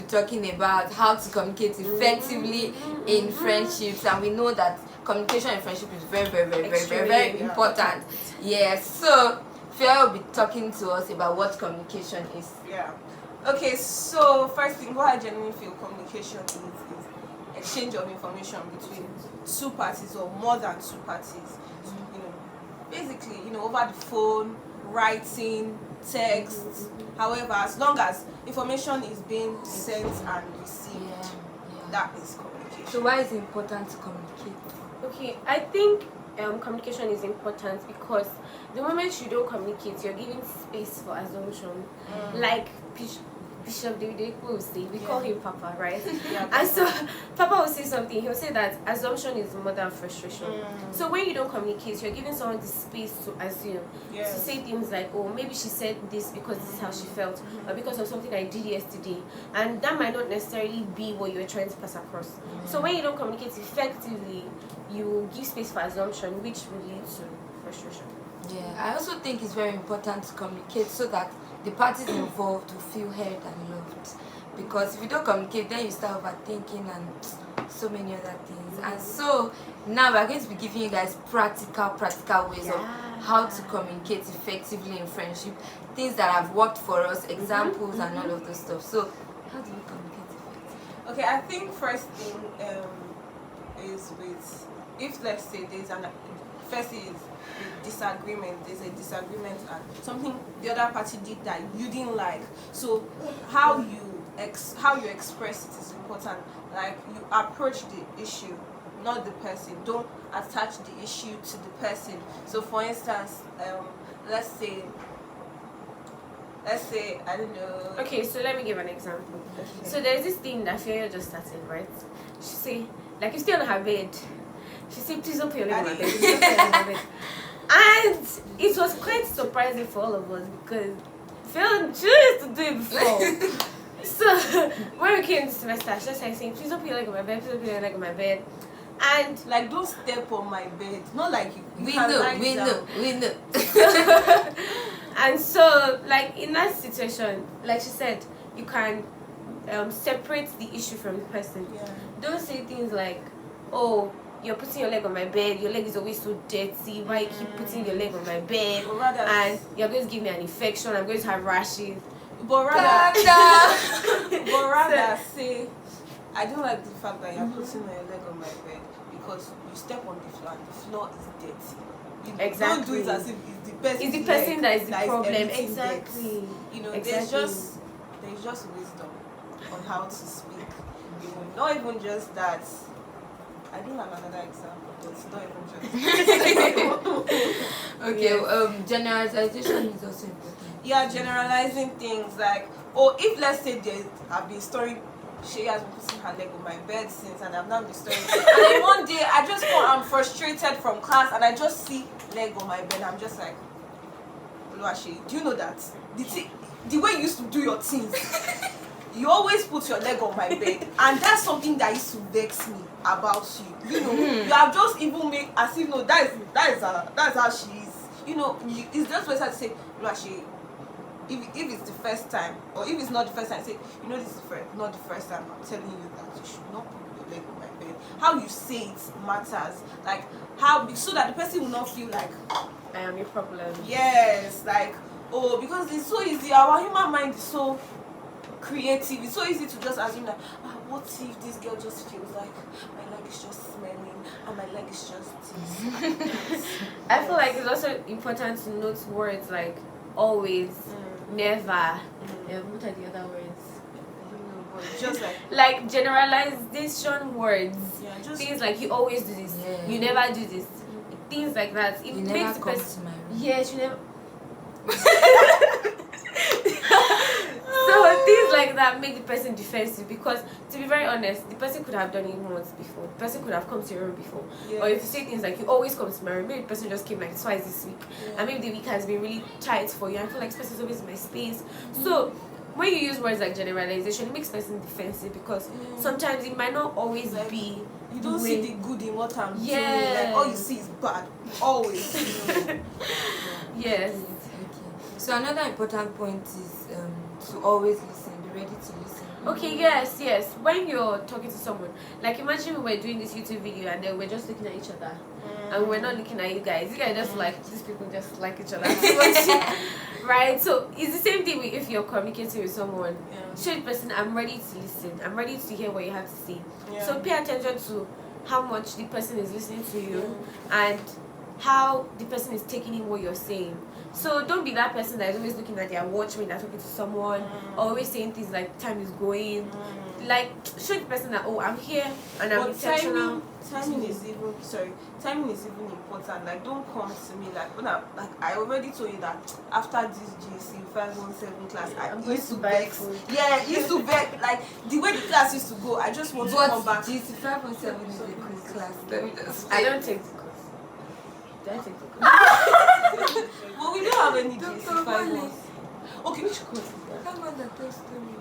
Talking about how to communicate effectively in friendships, and we know that communication in friendship is very important. Yes, so Fia will be talking to us about what communication is. Okay, so first thing, what I genuinely feel communication is exchange of information between two parties or more than two parties. Basically, over the phone, writing, text, however, as long as information is being sent and received, that is communication. So why is it important to communicate? Okay, I think communication is important because the moment you don't communicate, you're giving space for assumption. Like Bishop David will say, we call him Papa, right? And so Papa will say something, he'll say that assumption is more than frustration. So when you don't communicate, you're giving someone the space to assume, to say things like, oh, maybe she said this because this is how she felt, or because of something I did yesterday, and that might not necessarily be what you're trying to pass across. So when you don't communicate effectively, you give space for assumption, which will lead to frustration. I also think it's very important to communicate so that the parties involved will feel heard and loved. Because if you don't communicate, then you start overthinking and so many other things. And so now we're going to be giving you guys practical ways of how to communicate effectively in friendship, things that have worked for us, examples and all of those stuff. So how do we communicate effectively? Okay, I think first thing is with, if let's say there's first is disagreement. There's a disagreement and something the other party did that you didn't like. So how you express it is important. Like, you approach the issue, not the person. Don't attach the issue to the person. So for instance, let's say I don't know. Okay, so let me give an example. So there's this thing that Fiona just started, right? She say, like, you stay on her bed. She said, please don't put your leg on my bed. Please don't put your leg on my bed. And it was quite surprising for all of us because Phil used to do it before. So when we came to semester, she was like saying, please don't put your leg on my bed, please don't put your leg on my bed. And like, don't step on my bed. Not like you we know. And so, like, in that situation, like she said, you can separate the issue from the person. Don't say things like, oh, you're putting your leg on my bed, your leg is always so dirty, why you keep putting your leg on my bed, and you're going to give me an infection, I'm going to have rashes. But rather say, I don't like the fact that you're putting your leg on my bed because you step on the floor and the floor is dirty. Exactly. Don't do it as if it's the person that is the problem. Exactly. There's just wisdom on how to speak. Not even just that. I do have another example, but it's not even just. Okay, generalization is also important. Yeah, generalizing things like, if let's say I've been storing, she has been putting her leg on my bed since, and I've not been storing. And then one day I just I'm frustrated from class, and I just see leg on my bed. I'm just like, Oluwaseyi, do you know that the way you used to do your things, you always put your leg on my bed, and that's something that used to vex me about you. You have just even made as if that's how she is. It's just better to say, Oluwaseyi, if it's the first time, or if it's not the first time, say, this is not the first time I'm telling you that you should not put your leg on my bed. How you say it matters. Like, so that the person will not feel like I am your problem. Yes, like, because it's so easy. Our human mind is so creative. It's so easy to just assume that, what if this girl just feels like my leg is just smelling and my leg is just this. I feel like it's also important to note words like always, never. What are the other words? but just like generalization words. yeah, just Things like you always do this, you never do this. Things like that. It You makes never the come person. to my room. Yes, you never. So things like that make the person defensive because, to be very honest, the person could have done it once before. The person could have come to your room before. yes. Or if you say things like you always come to my room, maybe the person just came like twice this week, and maybe the week has been really tight for you. I feel like this person is always in my space. So when you use words like generalization, it makes person defensive because sometimes it might not always Like, be. you don't see the good in what I'm doing. Yes. Like all you see is bad. Always. Yes. Okay. So another important point is to always listen. Be ready to listen. Okay, yes. When you're talking to someone, like imagine we were doing this YouTube video and then we're just looking at each other. And we're not looking at you guys. You guys just like, these people just like each other. Right? So it's the same thing if you're communicating with someone. Show the person, I'm ready to listen. I'm ready to hear what you have to say. So pay attention to how much the person is listening to you and how the person is taking in what you're saying. So don't be that person that is always looking at their watch when they're talking to someone, always saying things like time is going. Like show the person that I'm here and I'm intentional. Timing is even important. Like don't come to me like when I already told you that after this GC 517 class I used to vex. Yeah, used to vex. Like the way the class used to go, I just want to come back. GC 517 is a good class. I don't take the course. Do I take the course? Well, we don't have any GC 5 Okay, which course is that? Come on, that tested me.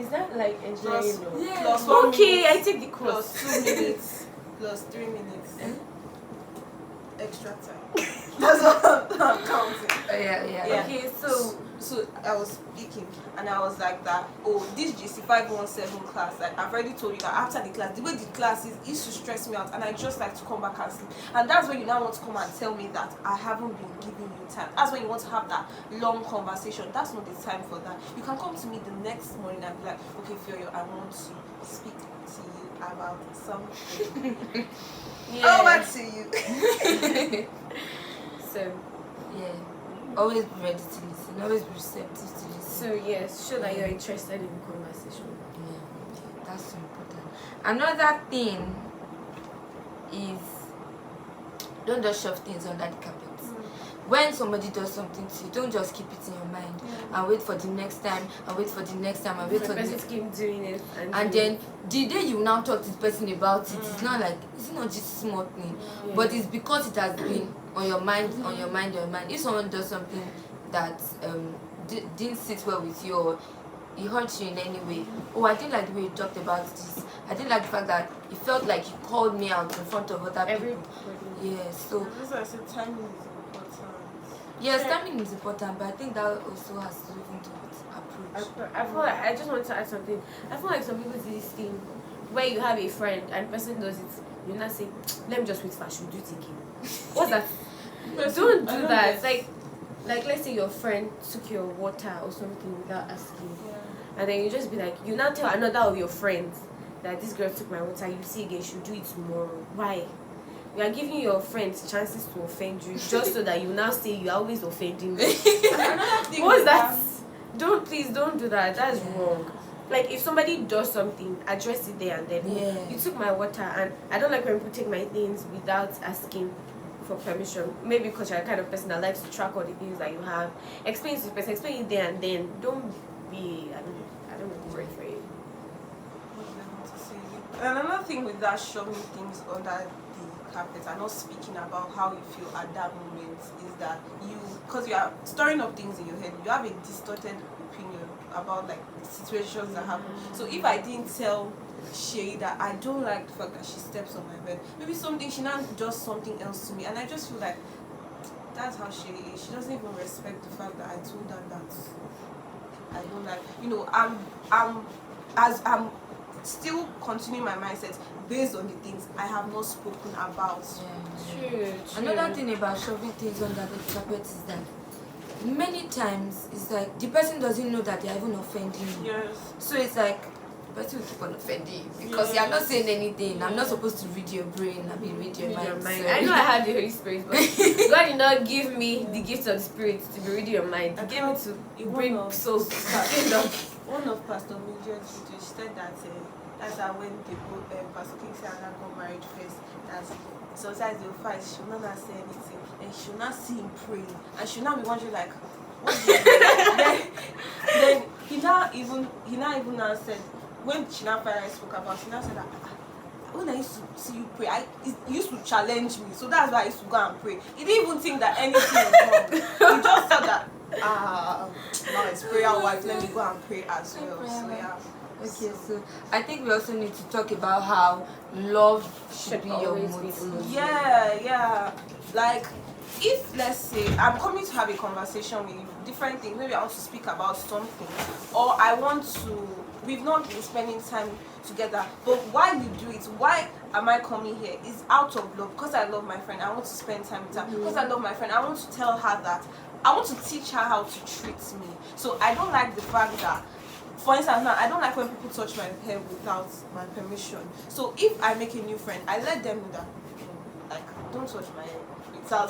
Is that like engineering? Plus 1 okay, minute, I take the course. plus 2 minutes, plus 3 minutes. Extra time. That's what I'm counting. Yeah. Okay, So I was speaking and I was like that, this GC 517 class, like I've already told you that after the class, the way the class is, it used to stress me out and I just like to come back and sleep. And that's when you now want to come and tell me that I haven't been giving you time. That's when you want to have that long conversation. That's not the time for that. You can come to me the next morning and be like, okay, Fioyo, I want to speak to you about something. Over to you. So Always be ready to listen. Always be receptive to listen. So yes, show that you're interested in the conversation. Yeah, that's so important. Another thing is don't just shove things under the carpet. When somebody does something to you, don't just keep it in your mind and wait for the next time and wait for the next time and wait for the person to keep doing it and then the day you now talk to the person about it, it's not just a small thing, but it's because it has been on your mind. If someone does something that didn't sit well with you or it hurt you in any way, I didn't like the way you talked about this, I didn't like the fact that it felt like you called me out in front of other people. So that's why I said timing is important. yes, timing is important, but I think that also has to do with approach. I feel like, I just want to add something. I feel like some people do this thing where you have a friend and the person does it, you not say, let me just wait for I should do it again. What's that? Don't do that. Like let's say your friend took your water or something without asking, and then you just be like, you now tell another of your friends that this girl took my water, you see again, she'll do it tomorrow. Why? You are giving your friends chances to offend you just so that you now say you are always offending them. What's that? Please don't do that. That's wrong. Like if somebody does something, address it there and then. You took my water, and I don't like when people take my things without asking for permission. Maybe because you're the kind of person that likes to track all the things that you have. Explain to the person, explain it there and then. Don't be I don't know the word for it. And another thing with that shoving things under the carpet and not speaking about how you feel at that moment is that because you are storing up things in your head, you have a distorted opinion about like situations that happen. So if I didn't tell Shay that I don't like the fact that she steps on my bed, maybe she now does something else to me, and I just feel like that's how she is. She doesn't even respect the fact that I told her that I don't like. I'm still continuing my mindset based on the things I have not spoken about. True. Another thing about shoving things under the carpet is that many times it's like the person doesn't know that they're even offending you. Yes. So it's like the person will keep on offending you because you're not saying anything. I'm not supposed to read your brain, I mean read your mind. So. I know I have the Holy Spirit, but God did not give me the gift of the Spirit to be reading your mind. He gave me to bring souls to the kingdom. one of Pastor Mildred's videos, she said that that's how when they both Pastor Kingsley and Anna got married first, that sometimes they'll fight, she will not say anything, and she will not see him praying, and she will not be wondering like, what is it? then he now even now said, when she now finally spoke about, she now said that when I used to see you pray, it used to challenge me, so that's why I used to go and pray. He didn't even think that anything was wrong. He just thought that now it's prayer wife, let me go and pray as well. So yeah. Okay, so I think we also need to talk about how love should be your motive. Yeah. Like, if let's say I'm coming to have a conversation with you, different things, maybe I want to speak about something, or we've not been spending time together, but why you do it, why am I coming here, is out of love, because I love my friend, I want to spend time with her, because I love my friend, I want to tell her that, I want to teach her how to treat me. So I don't like the fact that, for instance now, I don't like when people touch my hair without my permission. So if I make a new friend, I let them know that, like, don't touch my hair without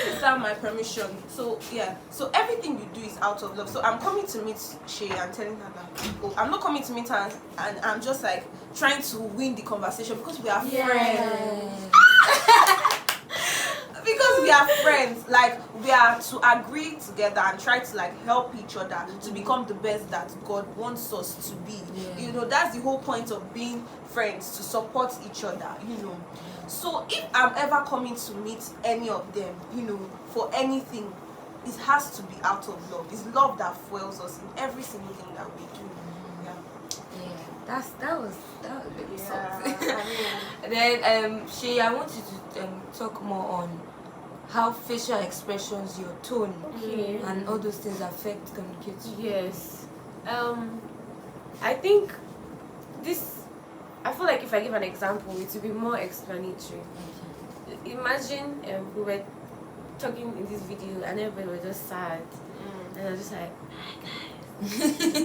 without my permission. So yeah, so everything you do is out of love. So I'm coming to meet Shay and telling her that, oh, I'm not coming to meet her and I'm just like trying to win the conversation because we are friends. Because we are friends, like we are to agree together and try to like help each other to become the best that God wants us to be. You know, that's the whole point of being friends, to support each other, you know. So if I'm ever coming to meet any of them, you know, for anything, it has to be out of love. It's love that fuels us in every single thing that we do. That was really something. And then I want you to talk more on how facial expressions, your tone, and all those things affect communication. Yes. I think I feel like if I give an example, it will be more explanatory. Imagine we were talking in this video and everybody was just sad. And I was just like,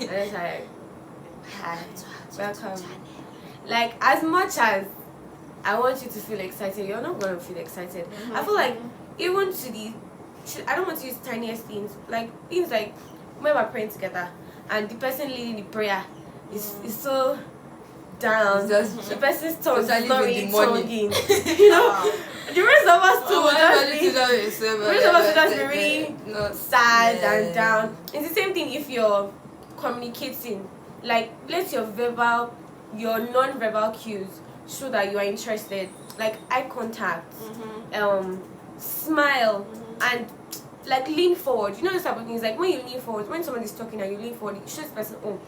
hi guys. And I was like, hi, welcome. Like, as much as I want you to feel excited, you're not going to feel excited. I feel like even I don't want to use tiniest things, like things like when we're praying together and the person leading the prayer is so down, the person's tongue is not really tonguing. You know, the rest of us too will just be really sad and down. It's the same thing if you're communicating. Like, let your non-verbal cues show that you are interested. Like eye contact, smile, and like lean forward. You know, this type of things. Like when you lean forward, when someone is talking and you lean forward, it shows the person, oh,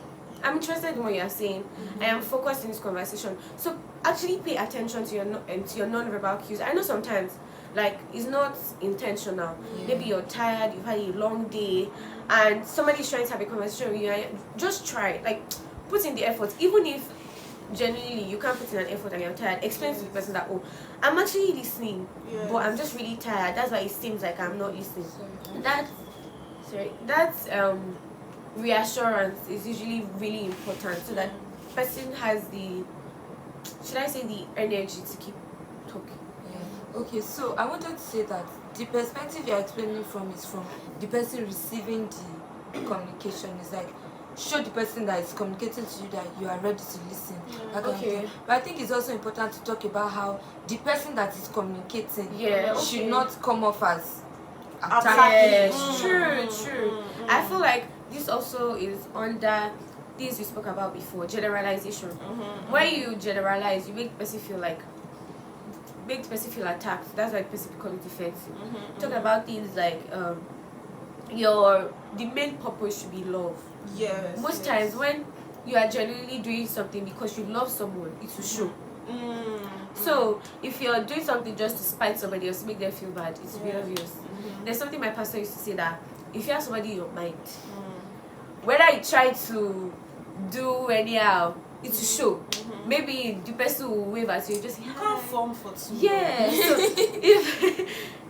I'm interested in what you are saying. I am focused in this conversation. So actually pay attention to your non-verbal cues. I know sometimes, like, it's not intentional. Maybe you're tired, you've had a long day, and somebody's trying to have a conversation with you. Just try, like, put in the effort. Even if genuinely you can't put in an effort and you're tired, explain to the person that, oh, I'm actually listening, but I'm just really tired. That's why it seems like I'm not listening. That's reassurance is usually really important, so that person has the energy to keep talking. Okay, so I wanted to say that the perspective you're explaining from is from the person receiving the communication. Is like, show the person that is communicating to you that you are ready to listen. But I think it's also important to talk about how the person that is communicating should not come off as attacking. True. I feel like this also is under things we spoke about before, generalization. When you generalize, you make the person feel attacked. That's why the person becomes defensive. Talk about things like the main purpose should be love. Most times when you are genuinely doing something because you love someone, it will show. So if you're doing something just to spite somebody else, to make them feel bad, it's very obvious. There's something my pastor used to say, that if you have somebody in your mind, whether you try to do anyhow, it will show. Maybe the person will wave at you, just say, you can't form for two. So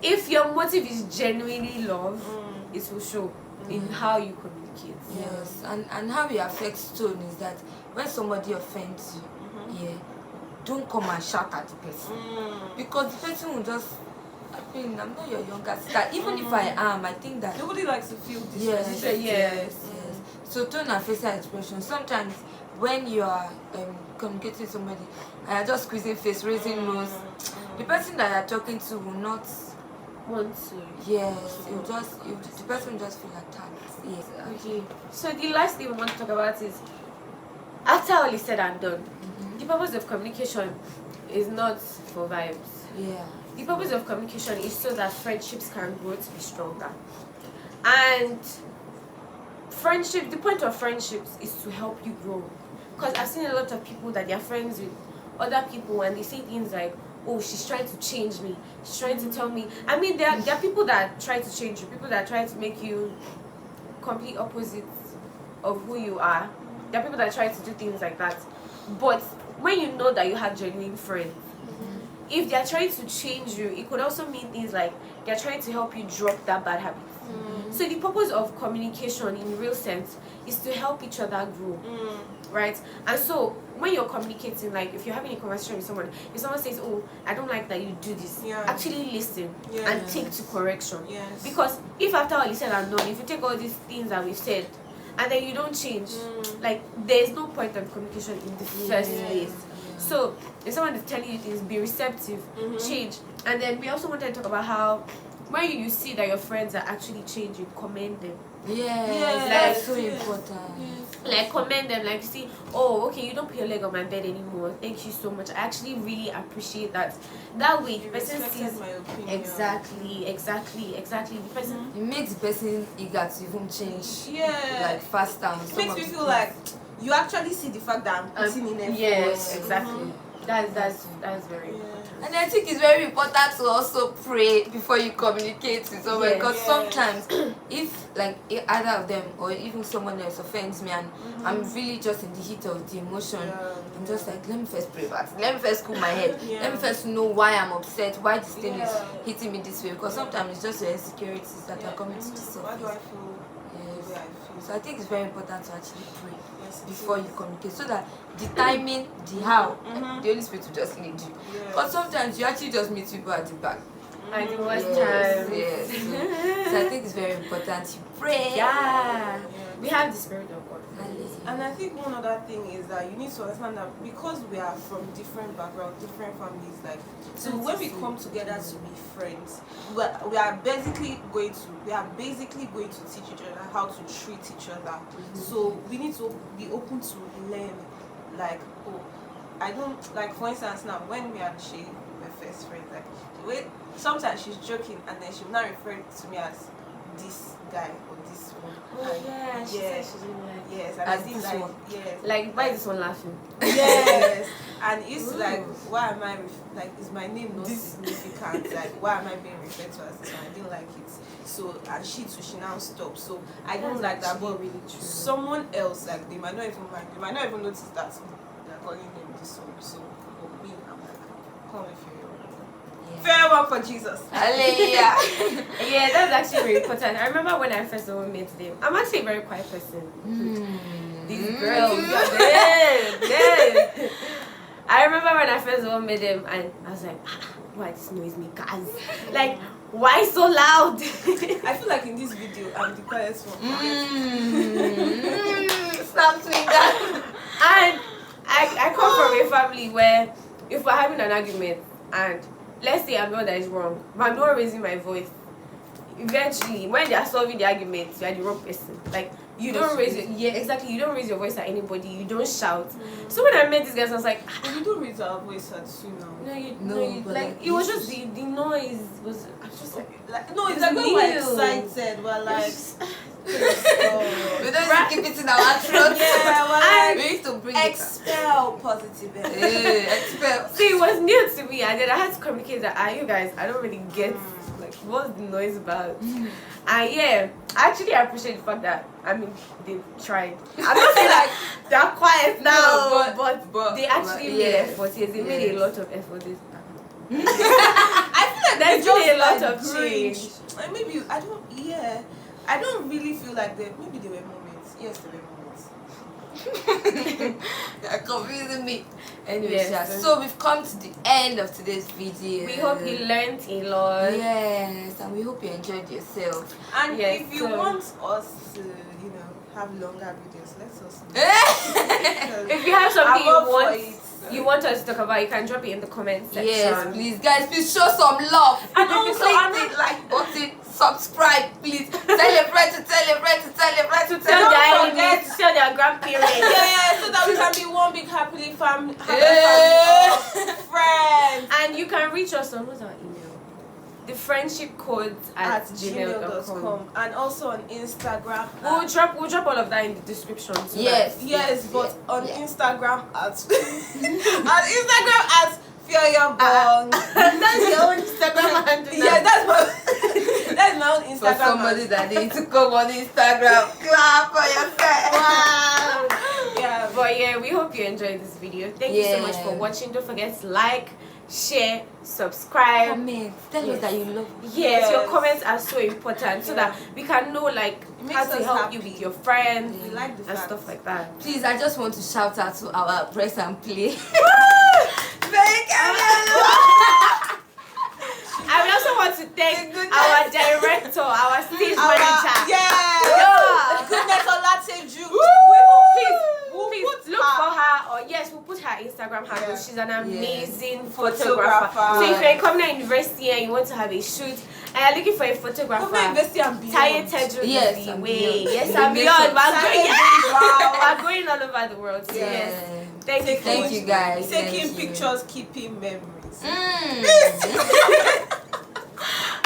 if your motive is genuinely love, it will show in how you communicate. Yes, and how it affects tone is that when somebody offends you, don't come and shout at the person, because the person will just I mean, I'm not your younger sister. Even if I am, I think that Nobody likes to feel yes, disrespected. Yes. So tone and facial expression. Sometimes when you are communicating with somebody and you're just squeezing face, raising nose, the person that you're talking to will not Want to. yes, the person will just feel attacked. Yes. Okay. So the last thing we want to talk about is after all is said and done, the purpose of communication is not for vibes. Yeah. The purpose of communication is so that friendships can grow to be stronger. And friendship, the point of friendships is to help you grow. Because I've seen a lot of people that they're friends with other people and they say things like, oh, she's trying to change me. She's trying to tell me. I mean, there are people that try to change you, people that try to make you complete opposites of who you are. There are people that try to do things like that. But when you know that you have genuine friends, if they're trying to change you, it could also mean things like they're trying to help you drop that bad habit. So the purpose of communication in real sense is to help each other grow. Right? And so when you're communicating, like if you're having a conversation with someone, if someone says, oh, I don't like that you do this, actually listen and take to correction. Yes. Because if after all is said and done, if you take all these things that we've said and then you don't change, like there's no point of communication in the first place. So if someone is telling you things, be receptive, change. And then we also wanted to talk about how when you see that your friends are actually changing, commend them. Yes, that's so important. Like commend them, like see, oh, okay, you don't put your leg on my bed anymore. Thank you so much. I actually really appreciate that. That way, the person sees my opinion. exactly. The person It makes the person eager to even change. Yeah. Like faster. on It some makes of me the feel things. like you actually see the fact that I'm putting in effort. yes, exactly. That's very important. And I think it's very important to also pray before you communicate with someone, Yes. because sometimes if either of them or even someone else offends me and I'm really just in the heat of the emotion, I'm just like, let me first pray about it. Let me first cool my head. Let me first know why I'm upset, why this thing is hitting me this way, because sometimes it's just your insecurities that are coming to the Why do I surface. feel the way I feel? So I think it's very important to actually pray Yes, it before is. you communicate, so that the timing, the how, the Holy Spirit will just lead you. Because sometimes you actually just meet people at the back. And the worst Yes, time. yes. So I think it's very important to pray. Yeah. We have the Spirit of God. And I think one other thing is that you need to understand that because we are from different backgrounds, different families, like so when we come together to be friends, we are basically going to teach each other how to treat each other. So we need to be open to learn. Like, oh, I don't like, for instance, now when me and she were first friends, like the way sometimes she's joking and then she will not refer to me as this guy or this one. Oh And yeah, she said she didn't like it. yes, and As I think this like one. yes. Like, why is this one laughing? Yes, and it's Ooh. like, why am I like, is my name not significant? Like, why am I being referred to as this one? I didn't like it. So, and she too, she now stopped. So, I don't like that. But really true. someone else, like, they might not even mind. They might not even notice that they're calling them this one. So, for me, I'm like, call me farewell for Jesus. Hallelujah. Yeah, that's actually very important. I remember when I first met them. I'm actually a very quiet person. These girls, yes. I remember when I first met them, and I was like, why this noise makers? Like, why so loud? I feel like in this video, I'm the quietest one. Stop doing that. And I come from a family where if we're having an argument and let's say I'm the one that is wrong, but I'm not raising my voice, eventually when they are solving the argument, you are the wrong person. Like, you don't raise your, you don't raise your voice at anybody, you don't shout. So when I met these guys, I was like, But we don't raise our voice at you now. But like it was just the noise was. I was just like, No, it's It's like when we're new. excited, we're like, We don't keep it in our throats. we're We need to bring like, it expel positive energy. expel. see, it was new to me, and then I had to communicate that, you guys, I don't really get like what's the noise about. And yeah, I actually appreciate the fact that they tried. I'm not saying like they're quiet now, but they actually made effort. Yes, they made a lot of effort. I feel like There's they really a lot like of cringe. change. Like maybe I don't really feel like maybe there were moments. Yes, there were moments. You're confusing me. Anyway, Yes. so we've come to the end of today's video. We hope you learned a lot. Yes, and we hope you enjoyed yourself. And Yes, if you so- want us to, have longer videos, let us know. If you have something I'm up for you want us to talk about, you can drop it in the comment section. Yes, please, guys, please show some love. And also, click the like button, subscribe, please. Tell your friends to tell your friends to tell your friends to Tell tell their your enemies, tell their grandparents. Yeah, so that we can be one big happy family of friends. And you can reach us on what's our email? The friendship codes at gmail.com. And also on Instagram. We'll drop all of that in the description. So Yes, but on Instagram at Feyekemioluwa. that's your own Instagram handle. Yeah, that's my own Instagram. For somebody that needs to come on Instagram, clap for yourself. Wow. Yeah, But yeah, we hope you enjoyed this video. Thank you so much for watching. Don't forget to like, share, subscribe. Comment. Tell us that you love us. Yes, your comments are so important so that we can know makes how to us help happy. you with your friends we like the and fact. stuff like that. Please, I just want to shout out to our press and play. I will also want to thank our director, our stage manager. Yeah. Goodness Olateju. Please look for her, or we'll put her Instagram handle. She's an amazing Photographer. photographer. So if you're in Communal University and you want to have a shoot and you're looking for a photographer, Taye Tejo Yes, is the and way. beyond. Yes, We and make beyond. sure- We're going all over the world. So yes. Thank you guys. Taking Thank you. pictures, keeping memories. Mm.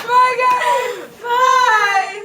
Bye guys. Bye.